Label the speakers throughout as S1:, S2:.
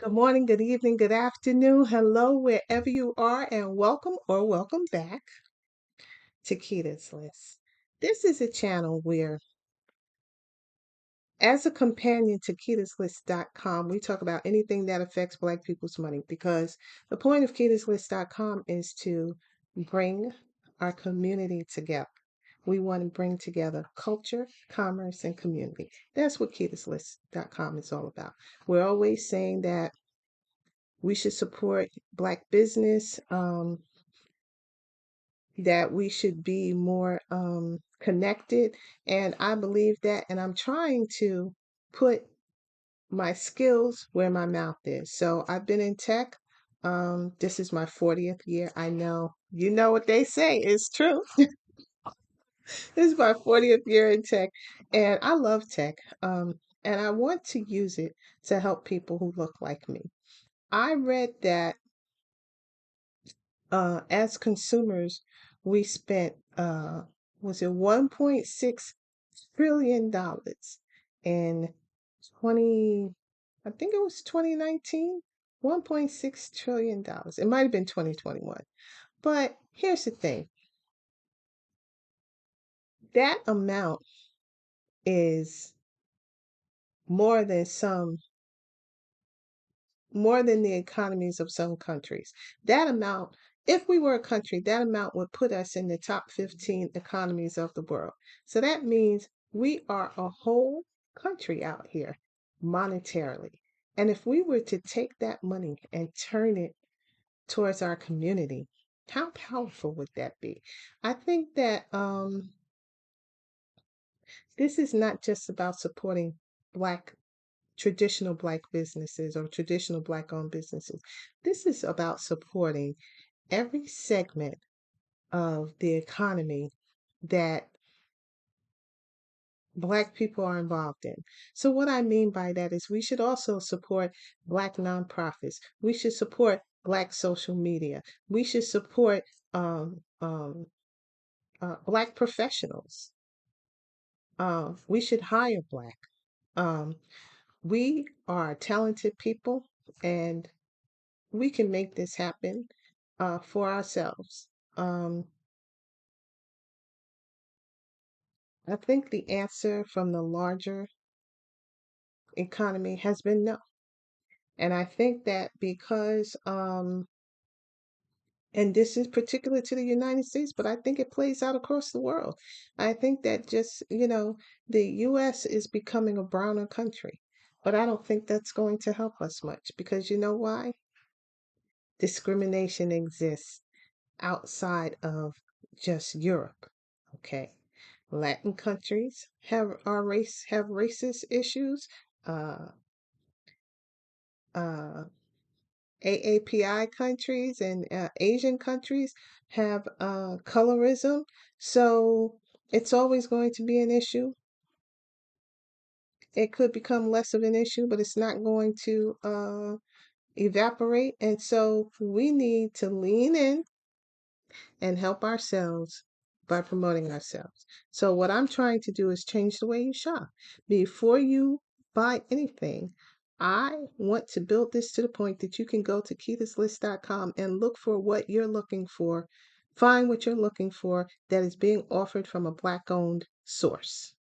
S1: Good morning, good evening, good afternoon. Hello, wherever you are, and welcome or welcome back to Kita's List. This is a channel where, as a companion to kitaslist.com, we talk about anything that affects Black people's money because the point of kitaslist.com is to bring our community together. We want to bring together culture, commerce, and community. That's what kitaslist.com is all about. We're always saying that we should support Black business, that we should be more connected. And I believe that. And I'm trying to put my skills where my mouth is. So I've been in tech. This is my 40th year. I know, you know what they say is true. This is my 40th year in tech, and I love tech. And I want to use it to help people who look like me. I read that as consumers, we spent was it $1.6 trillion in 20, I think it was 2019, $1.6 trillion. It might have been 2021. But here's the thing. That amount is more than some more than the economies of some countries. That amount, if we were a country, that amount would put us in the top 15 economies of the world. So that means we are a whole country out here monetarily. And if we were to take that money and turn it towards our community, how powerful would that be? I think that this is not just about supporting Black traditional Black businesses or traditional Black owned businesses. This is about supporting every segment of the economy that Black people are involved in. So, what I mean by that is we should also support Black nonprofits. We should support Black social media. We should support um, um, Black professionals. We should hire Black. Um, we are talented people, and we can make this happen for ourselves. Um, I think the answer from the larger economy has been no. And I think that because, and this is particular to the United States, but I think it plays out across the world. I think that just, the US is becoming a browner country. But I don't think that's going to help us much because you know why? Discrimination exists outside of just Europe. Okay. Latin countries have racist issues. Uh, uh, AAPI countries and Asian countries have colorism. So it's always going to be an issue. It could become less of an issue, but it's not going to evaporate. And so we need to lean in and help ourselves by promoting ourselves. So, what I'm trying to do is change the way you shop. Before you buy anything, I want to build this to the point that you can go to keythislist.com and look for what you're looking for, find what you're looking for that is being offered from a Black owned source.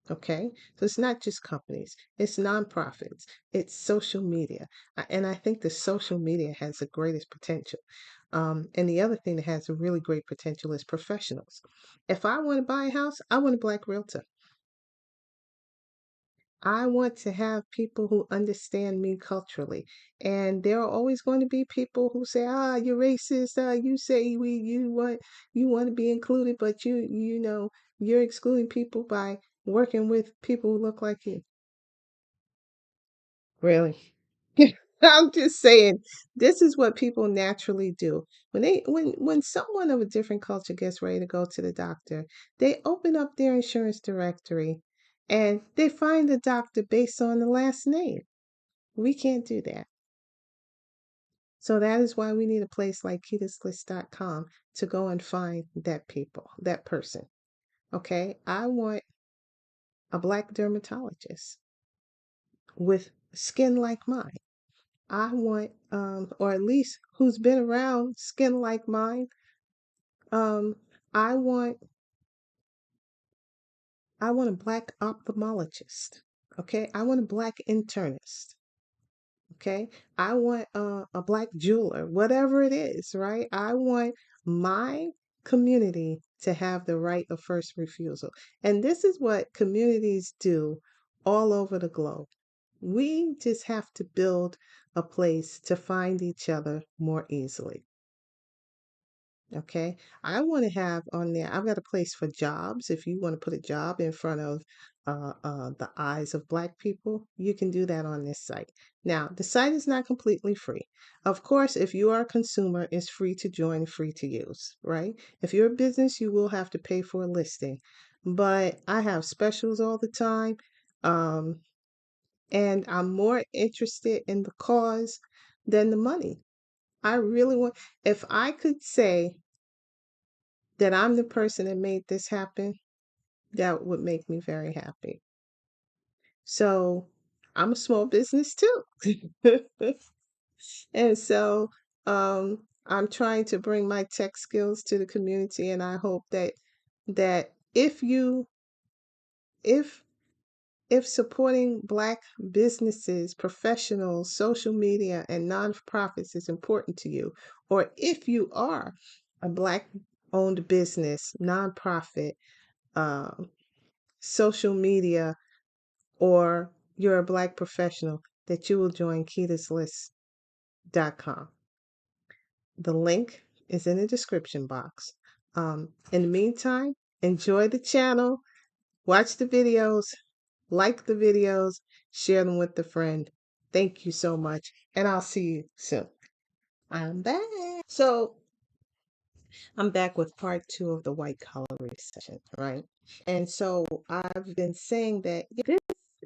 S1: Okay, so it's not just companies, it's nonprofits, it's social media. And I think the social media has the greatest potential. And the other thing that has a really great potential is professionals. If I want to buy a house, I want a Black realtor. I want to have people who understand me culturally. And there are always going to be people who say, you're racist, you say you want to be included, but you're excluding people by working with people who look like you. Really? I'm just saying, this is what people naturally do. When someone of a different culture gets ready to go to the doctor, they open up their insurance directory and they find the doctor based on the last name. We can't do that. So that is why we need a place like keythislist.com to go and find that person. Okay? I want a Black dermatologist with skin like mine. I want, or at least who's been around skin like mine. Um, I want, I want a black ophthalmologist. Okay, I want a black internist. Okay, I want a black jeweler, whatever it is, right? I want my community to have the right of first refusal. And this is what communities do all over the globe. We just have to build a place to find each other more easily. Okay. I want to have on there, I've got a place for jobs. If you want to put a job in front of the eyes of Black people, you can do that on this site. Now, the site is not completely free. Of course, if you are a consumer, it's free to join, free to use, right? If you're a business, you will have to pay for a listing. But I have specials all the time. Um, and I'm more interested in the cause than the money. I really want, if I could say, that I'm the person that made this happen, that would make me very happy. So I'm a small business too. And so I'm trying to bring my tech skills to the community, and I hope that if if supporting Black businesses, professionals, social media, and nonprofits is important to you, or if you are a Black owned business, nonprofit, um, social media, or you're a Black professional, that you will join keytoslist.com. The link is in the description box. In the meantime, enjoy the channel, watch the videos, like the videos, share them with a friend. Thank you so much, and I'll see you soon. I'm back. So I'm back with part two of the white collar recession, right? And so I've been saying that this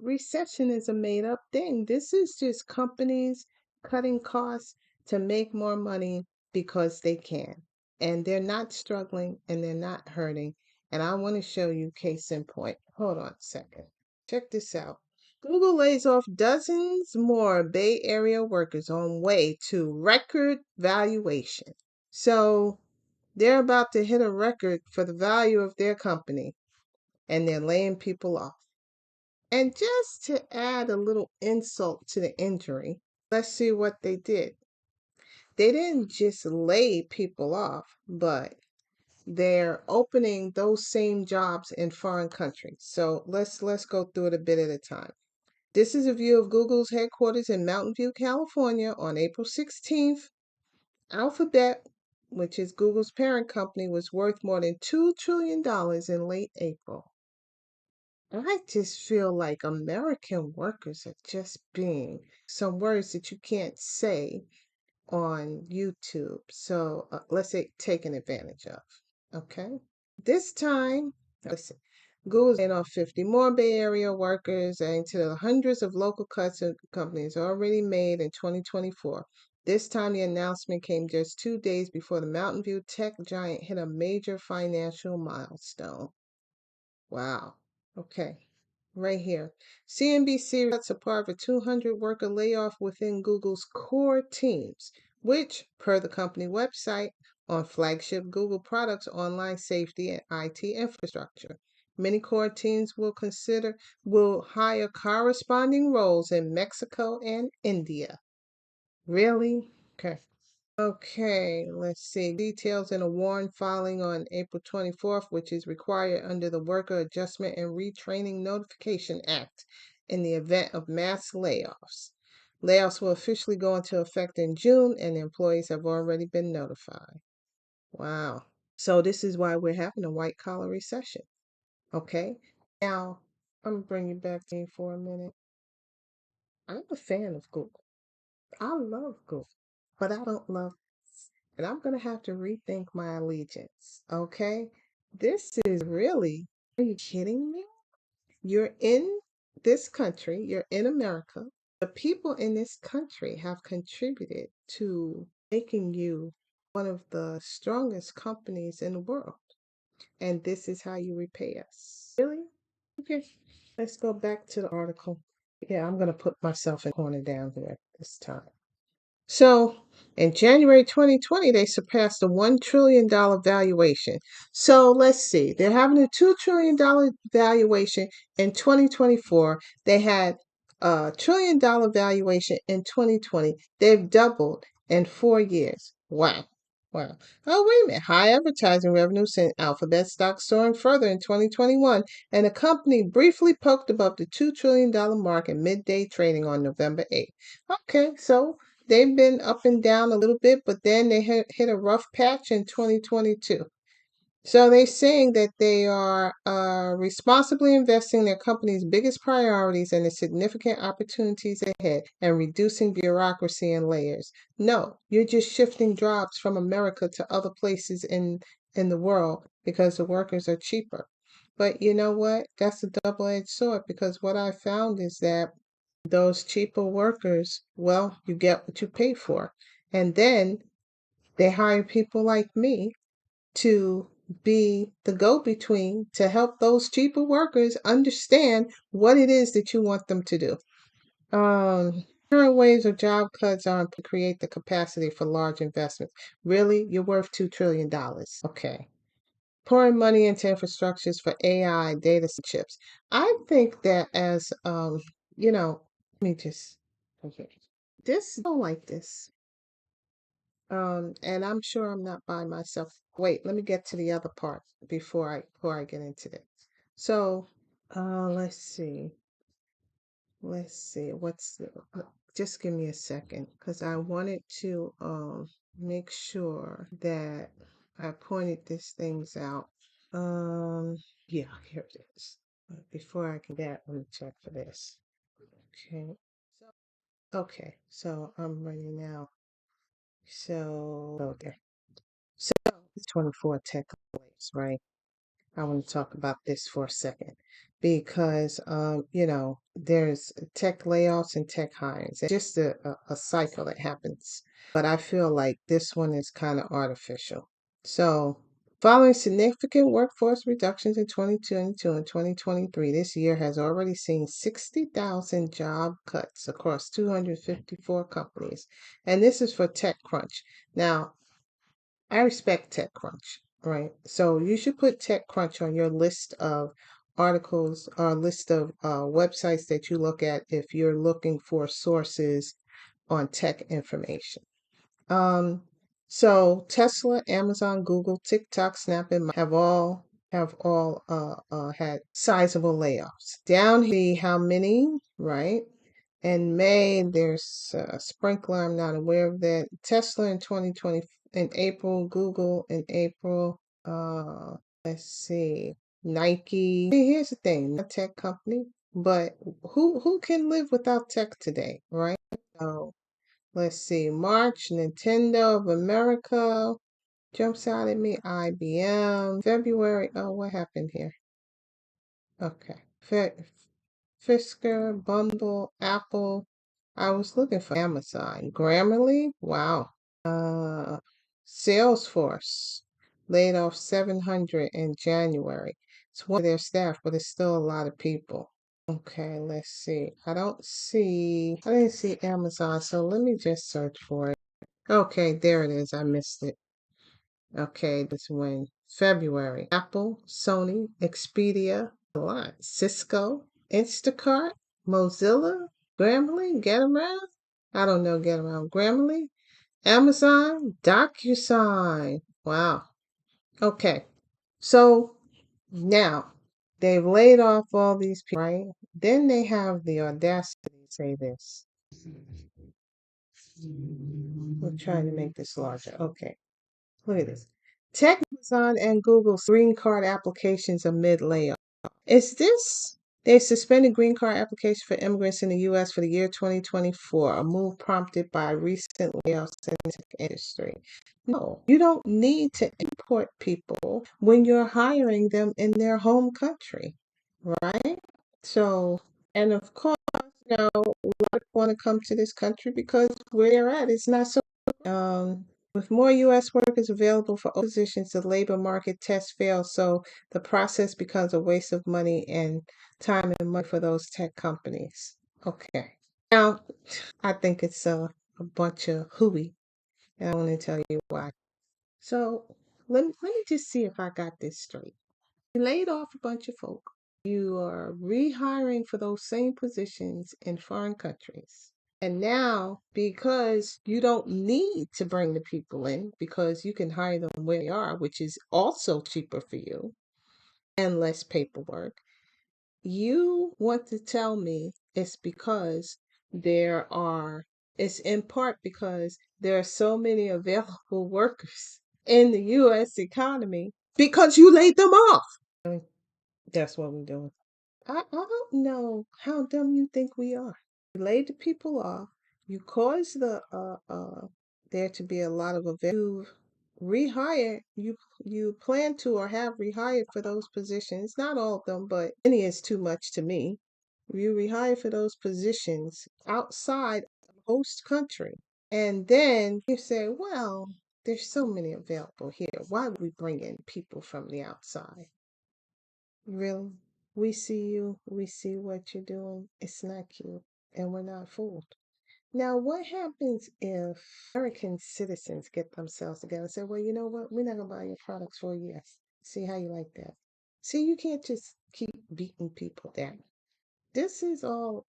S1: recession is a made up thing. This is just companies cutting costs to make more money because they can. And they're not struggling and they're not hurting. And I want to show you case in point. Hold on a second. Check this out. Google lays off dozens more Bay Area workers on way to record valuation. So they're about to hit a record for the value of their company, and they're laying people off. And just to add a little insult to the injury, let's see what they did. They didn't just lay people off, but they're opening those same jobs in foreign countries. So let's go through it a bit at a time. This is a view of Google's headquarters in Mountain View, California on April 16th. Alphabet, which is Google's parent company, was worth more than $2 trillion in late April. I just feel like American workers are just being some words that you can't say on YouTube. So let's say taken advantage of. Okay. This time, listen, Google's laying off 50 more Bay Area workers, adding to the hundreds of local cuts and companies already made in 2024. This time, the announcement came just 2 days before the Mountain View tech giant hit a major financial milestone. Wow. Okay. Right here. CNBC reports a part of a 200 worker layoff within Google's core teams, which, per the company website, on flagship Google products, online safety, and IT infrastructure. Many core teams will hire corresponding roles in Mexico and India. Really? Okay. Okay, let's see. Details in a warrant filing on April 24th, which is required under the Worker Adjustment and Retraining Notification Act in the event of mass layoffs. Layoffs will officially go into effect in June, and employees have already been notified. Wow. So this is why we're having a white collar recession. Okay. Now, I'm gonna bring you back to me for a minute. I'm a fan of Google. I love Google, but I don't love, and I'm going to have to rethink my allegiance. Okay? This is really, are you kidding me? You're in this country, you're in America. The people in this country have contributed to making you one of the strongest companies in the world. And this is how you repay us. Really? Okay. Let's go back to the article. Yeah, I'm going to put myself in the corner down here this time. So in January 2020, they surpassed the $1 trillion valuation. So let's see, they're having a $2 trillion valuation in 2024. They had a $1 trillion valuation in 2020. They've doubled in 4 years. Wow. Wow. Oh, wait a minute. High advertising revenue sent Alphabet stock soaring further in 2021, and the company briefly poked above the $2 trillion mark in midday trading on November 8th. Okay, so they've been up and down a little bit, but then they hit a rough patch in 2022. So they're saying that they are responsibly investing their company's biggest priorities and the significant opportunities ahead and reducing bureaucracy and layers. No, you're just shifting jobs from America to other places in the world because the workers are cheaper. But you know what? That's a double-edged sword because what I found is that those cheaper workers, well, you get what you pay for. And then they hire people like me to be the go between to help those cheaper workers understand what it is that you want them to do. Current waves of job cuts aren't to create the capacity for large investments. Really? You're worth $2 trillion. Okay. Pouring money into infrastructures for AI, data chips. I think that as, let me just, okay. This, I don't like this. And I'm sure I'm not by myself. Wait, let me get to the other part before I get into this. So, let's see. Let's see. Just give me a second because I wanted to make sure that I pointed these things out. Um, yeah, here it is. But before I can get, let me check for this. Okay. So I'm ready now. So there. So, 24 tech layoffs, right? I want to talk about this for a second because, there's tech layoffs and tech hires. It's just a cycle that happens. But I feel like this one is kind of artificial. So, following significant workforce reductions in 2022 and 2023, this year has already seen 60,000 job cuts across 254 companies. And this is for TechCrunch. Now, I respect TechCrunch, right? So you should put TechCrunch on your list of articles or list of websites that you look at if you're looking for sources on tech information. Um, so Tesla, Amazon, Google, TikTok, Snap, and have all had sizable layoffs. Down here, how many, right? In May, there's a sprinkler. I'm not aware of that. Tesla in 2020 in April, Google in April. Let's see, Nike. See, here's the thing, not a tech company, but who can live without tech today, right? So let's see, March, Nintendo of America jumps out at me. IBM. February. Oh, what happened here? Okay. Fisker, Bumble, Apple. I was looking for Amazon. Grammarly? Wow. Uh, Salesforce laid off 700 in January. It's one of their staff, but it's still a lot of people. Okay, let's see. I didn't see Amazon, so let me just search for it. Okay, there it is. I missed it. Okay, this when February. Apple, Sony, Expedia, a lot. Cisco, Instacart, Mozilla, Grammarly, Get Around. I don't know Get Around. Grammarly, Amazon, DocuSign. Wow. Okay. So now they've laid off all these people, right? Then they have the audacity to say this. We're trying to make this larger. Okay. Look at this. Tech, Amazon, and Google's green card applications amid layoff. Is this? They suspended green card applications for immigrants in the U.S. for the year 2024, a move prompted by recent layoffs in the tech industry. No, you don't need to import people when you're hiring them in their home country, right? So, and of course, a lot of people want to come to this country because where they're at is not so. With more U.S. workers available for open positions, the labor market test fails, so the process becomes a waste of money and time and money for those tech companies. Okay. Now, I think it's a bunch of hooey, and I want to tell you why. So let me just see if I got this straight. You laid off a bunch of folk. You are rehiring for those same positions in foreign countries. And now, because you don't need to bring the people in, because you can hire them where they are, which is also cheaper for you and less paperwork, you want to tell me it's because there are, it's in part because there are so many available workers in the US economy because you laid them off. I mean, that's what we're doing. I don't know how dumb you think we are. You laid the people off. You caused there to be a lot of events. You rehire. You plan to or have rehired for those positions. Not all of them, but many is too much to me. You rehire for those positions outside of the host country, and then you say, "Well, there's so many available here. Why would we bring in people from the outside?" Really? We see you, we see what you're doing. It's not cute, and we're not fooled. Now, what happens if American citizens get themselves together and say, well, you know what? We're not going to buy your products for a year. See how you like that. See, you can't just keep beating people down. This is all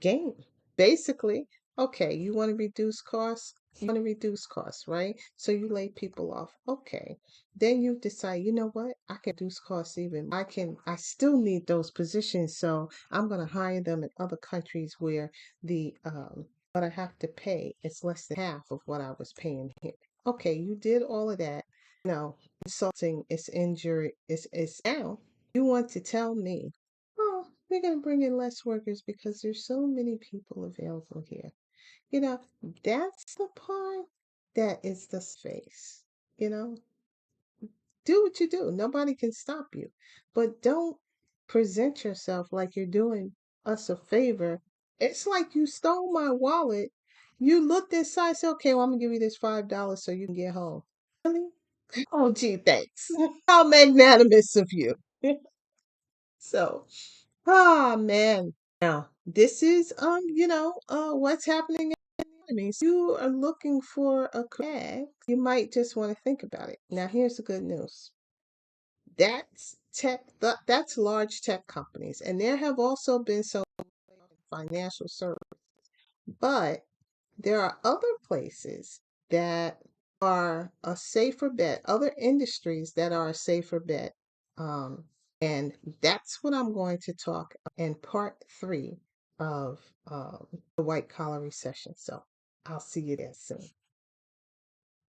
S1: game. Basically, okay, you want to reduce costs? You want to reduce costs, right? So you lay people off. Okay. Then you decide, you know what? I can reduce costs even. I still need those positions, so I'm gonna hire them in other countries where the what I have to pay is less than half of what I was paying here. Okay, you did all of that. No, insulting, it's injury, it's now. You want to tell me, oh, we're going to bring in less workers because there's so many people available here. You know, that's the part that is the space. You know, do what you do. Nobody can stop you. But don't present yourself like you're doing us a favor. It's like you stole my wallet. You looked inside and said, okay, well, I'm going to give you this $5 so you can get home. Really? Oh, gee, thanks. How magnanimous of you. So, ah, man. Now, this is what's happening in the economy. So you are looking for a crack, you might just want to think about it. Now, here's the good news. That's large tech companies, and there have also been some financial services. But there are other places that are a safer bet, other industries that are a safer bet. Um, and that's what I'm going to talk in part three of the white collar recession. So I'll see you there soon.